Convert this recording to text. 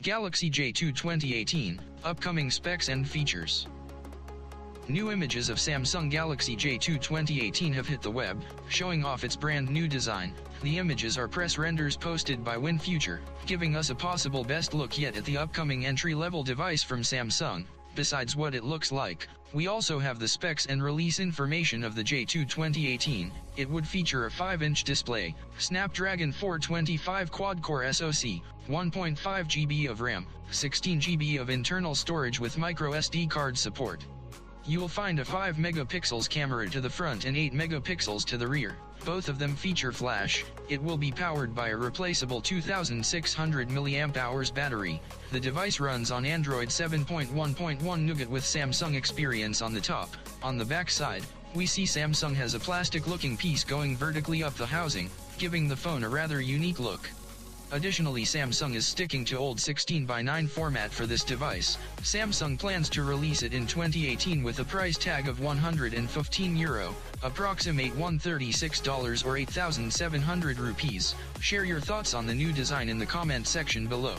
Galaxy J2 2018, upcoming specs and features. New images of Samsung Galaxy J2 2018 have hit the web, showing off its brand new design. The images are press renders posted by WinFuture, giving us a possible best look yet at the upcoming entry-level device from Samsung. Besides what it looks like, we also have the specs and release information of the J2 2018. It would feature a 5-inch display, Snapdragon 425 quad-core SoC, 1.5 GB of RAM, 16 GB of internal storage with microSD card support. You'll find a 5 megapixels camera to the front and 8 megapixels to the rear. Both of them feature flash. It will be powered by a replaceable 2600 mAh battery. The device runs on Android 7.1.1 Nougat with Samsung Experience on the top. On the back side, we see Samsung has a plastic-looking piece going vertically up the housing, giving the phone a rather unique look. Additionally, Samsung is sticking to old 16:9 format for this device. Samsung plans to release it in 2018 with a price tag of €115, approximate $136 or 8,700 rupees. Share your thoughts on the new design in the comment section below.